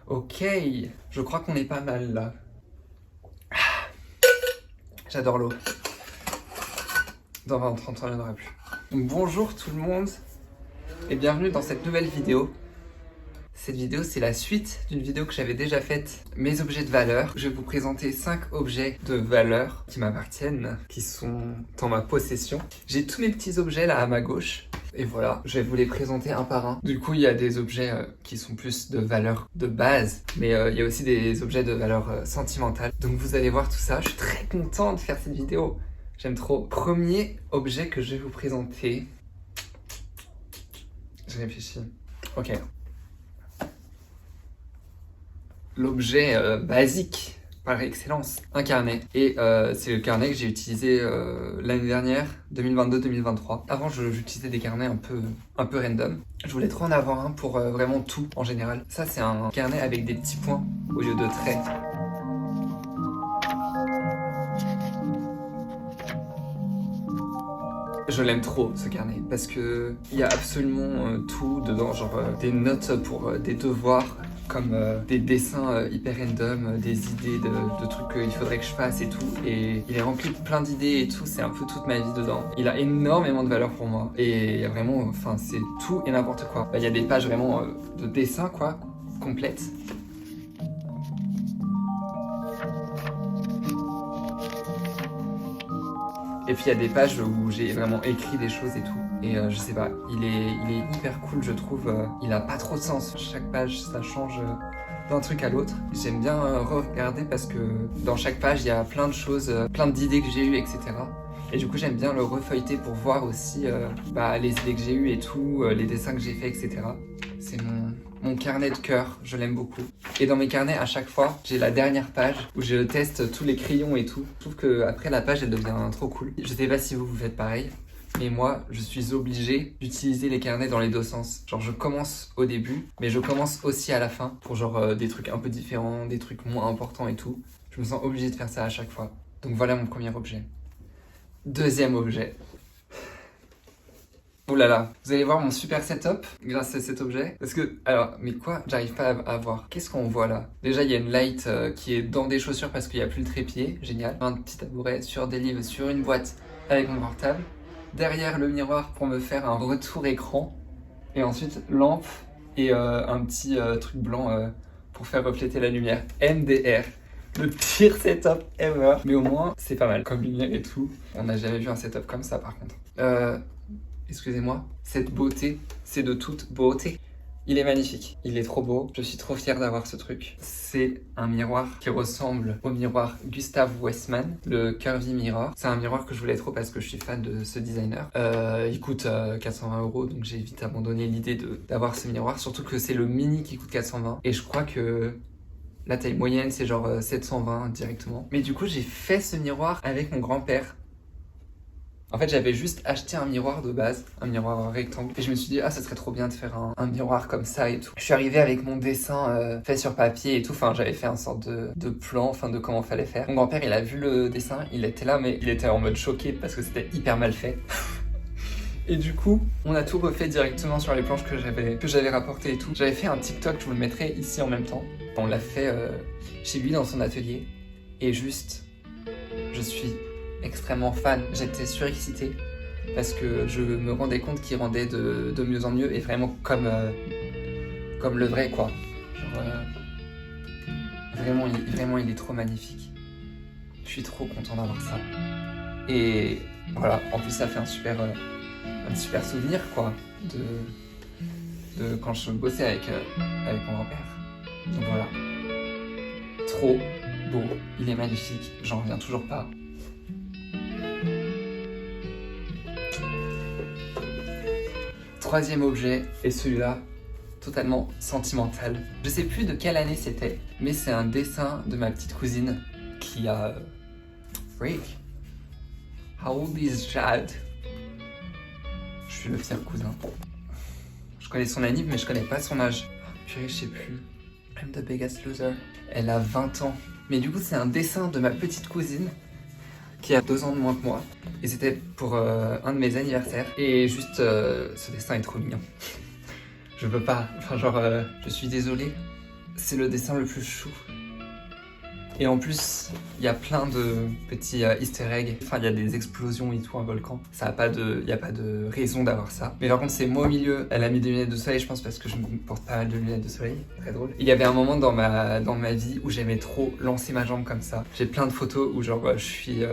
Ok, je crois qu'on est pas mal là. J'adore l'eau. Dans 20 ou 30 ans, il n'y en aura plus. Donc, bonjour tout le monde et bienvenue dans cette nouvelle vidéo. Cette vidéo, c'est la suite d'une vidéo que j'avais déjà faite, mes objets de valeur. Je vais vous présenter 5 objets de valeur qui m'appartiennent, qui sont en ma possession. J'ai tous mes petits objets là à ma gauche. Et voilà, je vais vous les présenter un par un. Du coup, il y a des objets qui sont plus de valeur de base, mais il y a aussi des objets de valeur sentimentale. Donc vous allez voir tout ça, je suis très content de faire cette vidéo. J'aime trop. Premier objet que je vais vous présenter. Je réfléchis. Ok. L'objet basique par excellence, un carnet. Et c'est le carnet que j'ai utilisé l'année dernière, 2022-2023. Avant, j'utilisais des carnets un peu random. Je voulais trop en avoir un pour vraiment tout en général. Ça, c'est un carnet avec des petits points au lieu de traits. Je l'aime trop ce carnet parce que il y a absolument tout dedans, genre des notes pour des devoirs, comme des dessins hyper random, des idées de trucs qu'il faudrait que je fasse et tout. Et il est rempli de plein d'idées et tout, c'est un peu toute ma vie dedans. Il a énormément de valeur pour moi. Et il y a vraiment, enfin c'est tout et n'importe quoi. Il y a des pages vraiment de dessins quoi, complètes. Et puis il y a des pages où j'ai vraiment écrit des choses et tout. Et je sais pas, il est hyper cool je trouve. Il a pas trop de sens. Chaque page ça change d'un truc à l'autre. J'aime bien regarder parce que dans chaque page il y a plein de choses, plein d'idées que j'ai eues, etc. Et du coup j'aime bien le refeuilleter pour voir aussi les idées que j'ai eues et tout, les dessins que j'ai fait, etc. C'est mon carnet de cœur, je l'aime beaucoup. Et dans mes carnets, à chaque fois, j'ai la dernière page où je teste tous les crayons et tout. Je trouve qu'après la page, elle devient trop cool. Je sais pas si vous faites pareil, mais moi, je suis obligé d'utiliser les carnets dans les deux sens. Genre, je commence au début, mais je commence aussi à la fin pour genre des trucs un peu différents, des trucs moins importants et tout. Je me sens obligé de faire ça à chaque fois. Donc voilà mon premier objet. Deuxième objet. Ouh là là, vous allez voir mon super setup grâce à cet objet. Parce que, alors, mais quoi, j'arrive pas à voir. Qu'est-ce qu'on voit là? Déjà, il y a une light qui est dans des chaussures parce qu'il n'y a plus le trépied. Génial. Un petit tabouret sur des livres, sur une boîte avec mon portable. Derrière le miroir pour me faire un retour écran. Et ensuite, lampe et un petit truc blanc pour faire refléter la lumière. MDR. Le pire setup ever. Mais au moins, c'est pas mal. Comme lumière et tout. On n'a jamais vu un setup comme ça par contre. Excusez-moi, cette beauté, c'est de toute beauté. Il est magnifique, il est trop beau, je suis trop fier d'avoir ce truc. C'est un miroir qui ressemble au miroir Gustav Westman, le Curvy Mirror. C'est un miroir que je voulais trop parce que je suis fan de ce designer. Il coûte 420 €, donc j'ai vite abandonné l'idée d'avoir ce miroir, surtout que c'est le mini qui coûte 420. Et je crois que la taille moyenne, c'est genre 720 directement. Mais du coup, j'ai fait ce miroir avec mon grand-père. En fait, j'avais juste acheté un miroir de base, un miroir rectangle. Et je me suis dit, ah, ça serait trop bien de faire un miroir comme ça et tout. Je suis arrivé avec mon dessin fait sur papier et tout. Enfin, j'avais fait un sorte de plan, enfin, de comment fallait faire. Mon grand-père, il a vu le dessin, il était là, mais il était en mode choqué parce que c'était hyper mal fait. Et du coup, on a tout refait directement sur les planches que j'avais rapportées et tout. J'avais fait un TikTok, je vous le mettrai ici en même temps. On l'a fait chez lui dans son atelier. Et juste, je suis extrêmement fan, j'étais surexcité parce que je me rendais compte qu'il rendait de mieux en mieux et vraiment comme le vrai quoi. Genre, vraiment il est trop magnifique. Je suis trop content d'avoir ça. Et voilà, en plus ça fait un super souvenir quoi de quand je bossais avec mon grand-père. Donc voilà. Trop beau, il est magnifique, j'en reviens toujours pas. Troisième objet, et celui-là, totalement sentimental. Je sais plus de quelle année c'était, mais c'est un dessin de ma petite cousine qui a... Freak. How old is Chad? Je suis le fier cousin. Je connais son anniv, mais je connais pas son âge. Purée, je sais plus. I'm the biggest loser. Elle a 20 ans. Mais du coup, c'est un dessin de ma petite cousine qui a 2 ans de moins que moi. Et c'était pour un de mes anniversaires. Et juste, ce dessin est trop mignon. Je peux pas, enfin genre, je suis désolé, c'est le dessin le plus chou. Et en plus, il y a plein de petits easter eggs. Enfin, il y a des explosions et tout, un volcan. Ça a pas de, il n'y a pas de raison d'avoir ça. Mais par contre, c'est moi au milieu. Elle a mis des lunettes de soleil, je pense, parce que je porte pas mal de lunettes de soleil. Très drôle. Il y avait un moment dans ma vie où j'aimais trop lancer ma jambe comme ça. J'ai plein de photos où genre je suis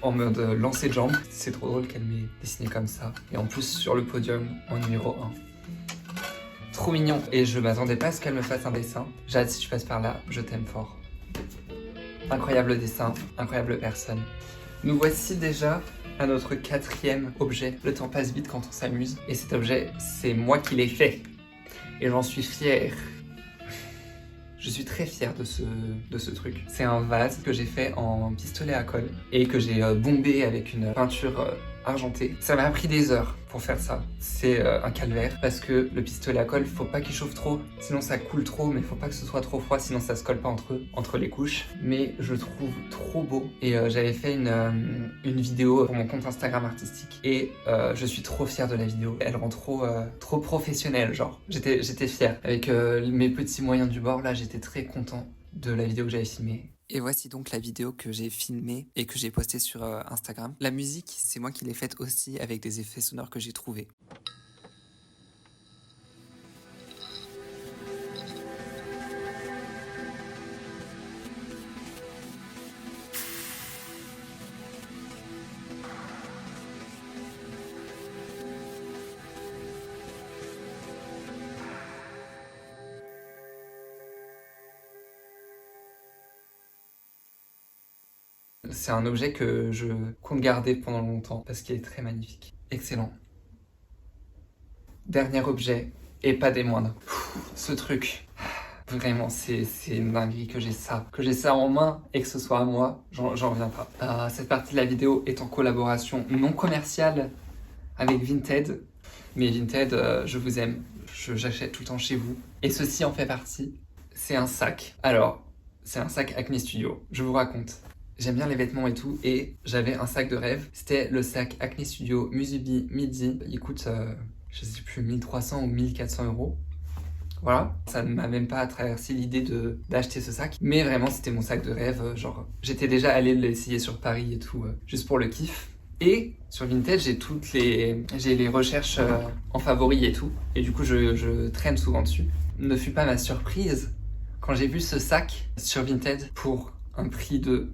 en mode lancer de jambe. C'est trop drôle qu'elle m'ait dessiné comme ça. Et en plus, sur le podium, en numéro 1. Trop mignon. Et je m'attendais pas à ce qu'elle me fasse un dessin. Jade, si tu passes par là, je t'aime fort. Incroyable dessin, incroyable personne. Nous voici déjà à notre 4e objet. Le temps passe vite quand on s'amuse. Et cet objet, c'est moi qui l'ai fait. Et j'en suis fier. Je suis très fier de ce truc. C'est un vase que j'ai fait en pistolet à colle et que j'ai bombé avec une peinture argentée. Ça m'a pris des heures pour faire ça. C'est un calvaire parce que le pistolet à colle, faut pas qu'il chauffe trop, sinon ça coule trop, mais faut pas que ce soit trop froid, sinon ça se colle pas entre les couches. Mais je le trouve trop beau et j'avais fait une vidéo pour mon compte Instagram artistique et je suis trop fier de la vidéo. Elle rend trop professionnelle, genre. J'étais fier. Avec mes petits moyens du bord, là, j'étais très content de la vidéo que j'avais filmée. Et voici donc la vidéo que j'ai filmée et que j'ai postée sur Instagram. La musique, c'est moi qui l'ai faite aussi avec des effets sonores que j'ai trouvés. C'est un objet que je compte garder pendant longtemps parce qu'il est très magnifique. Excellent. Dernier objet, et pas des moindres. Ce truc, vraiment, c'est une dinguerie que j'ai ça. Que j'ai ça en main et que ce soit à moi, j'en reviens pas. Cette partie de la vidéo est en collaboration non commerciale avec Vinted. Mais Vinted, je vous aime. J'achète tout le temps chez vous. Et ceci en fait partie. C'est un sac. Alors, c'est un sac Acne Studio. Je vous raconte. J'aime bien les vêtements et tout, et j'avais un sac de rêve. C'était le sac Acne Studio Musubi Midi. Il coûte, je sais plus, 1300 ou 1400 euros. Voilà, ça ne m'a même pas traversé l'idée d'acheter ce sac. Mais vraiment, c'était mon sac de rêve. Genre, j'étais déjà allé l'essayer sur Paris et tout, juste pour le kiff. Et sur Vinted, j'ai les recherches en favoris et tout. Et du coup, je traîne souvent dessus. Ne fut pas ma surprise quand j'ai vu ce sac sur Vinted pour un prix de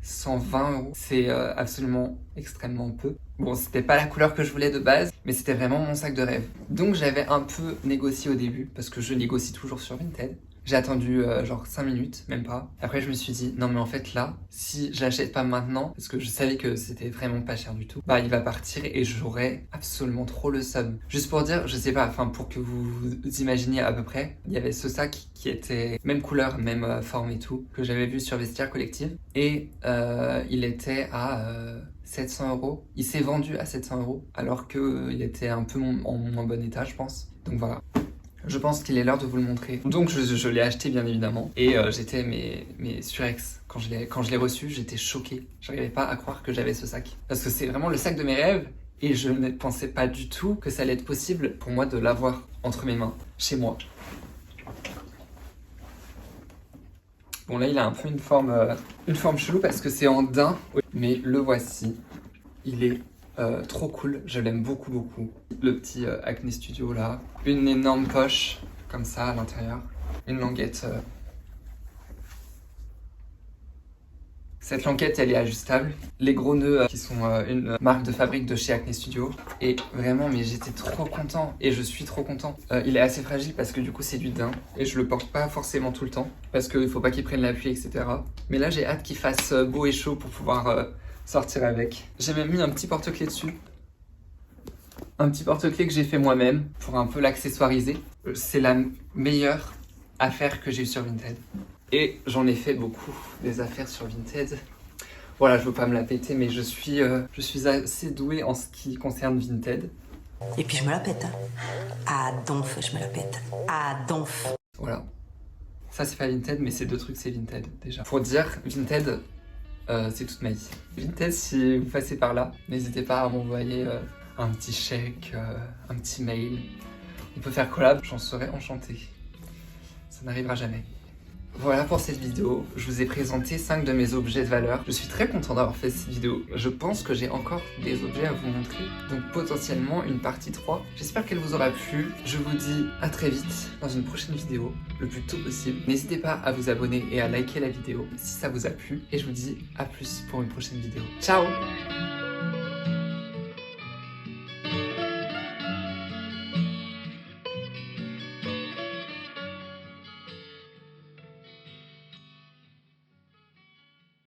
120 euros. C'est absolument extrêmement peu. Bon, c'était pas la couleur que je voulais de base, mais c'était vraiment mon sac de rêve. Donc j'avais un peu négocié au début, parce que je négocie toujours sur Vinted. J'ai attendu genre 5 minutes, même pas. Après je me suis dit, non mais en fait là, si je l'achète pas maintenant, parce que je savais que c'était vraiment pas cher du tout, bah il va partir et j'aurais absolument trop le seum. Juste pour dire, je sais pas, enfin pour que vous imaginiez à peu près, il y avait ce sac qui était même couleur, même forme et tout, que j'avais vu sur Vestiaire Collective, et il était à 700 euros. Il s'est vendu à 700 euros, alors qu'il était un peu en moins bon état, je pense. Donc voilà. Je pense qu'il est l'heure de vous le montrer. Donc je l'ai acheté bien évidemment et j'étais mais surex. Quand je l'ai reçu, j'étais choqué. J'arrivais pas à croire que j'avais ce sac. Parce que c'est vraiment le sac de mes rêves et je ne pensais pas du tout que ça allait être possible pour moi de l'avoir entre mes mains, chez moi. Bon là il a un peu une forme chelou parce que c'est en daim, mais le voici. Il est trop cool, je l'aime beaucoup beaucoup. Le petit Acne Studio là, une énorme poche comme ça à l'intérieur, une languette. Cette languette elle est ajustable. Les gros nœuds qui sont une marque de fabrique de chez Acne Studio. Et vraiment mais j'étais trop content et je suis trop content. Il est assez fragile parce que du coup c'est du daim et je le porte pas forcément tout le temps parce qu'il faut pas qu'il prenne la pluie etc. Mais là j'ai hâte qu'il fasse beau et chaud pour pouvoir sortir avec. J'ai même mis un petit porte-clés dessus. Un petit porte-clés que j'ai fait moi-même pour un peu l'accessoiriser. C'est la meilleure affaire que j'ai eue sur Vinted. Et j'en ai fait beaucoup des affaires sur Vinted. Voilà, je veux pas me la péter, mais je suis assez doué en ce qui concerne Vinted. Et puis je me la pète. Hein. À donf, je me la pète. À donf. Voilà. Ça c'est pas Vinted, mais ces deux trucs c'est Vinted déjà. Pour dire, Vinted, c'est toute ma vie. Vinted, si vous passez par là, n'hésitez pas à m'envoyer un petit chèque, un petit mail. On peut faire collab, j'en serais enchanté. Ça n'arrivera jamais. Voilà pour cette vidéo, je vous ai présenté 5 de mes objets de valeur. Je suis très content d'avoir fait cette vidéo. Je pense que j'ai encore des objets à vous montrer, donc potentiellement une partie 3. J'espère qu'elle vous aura plu. Je vous dis à très vite dans une prochaine vidéo, le plus tôt possible. N'hésitez pas à vous abonner et à liker la vidéo si ça vous a plu. Et je vous dis à plus pour une prochaine vidéo. Ciao!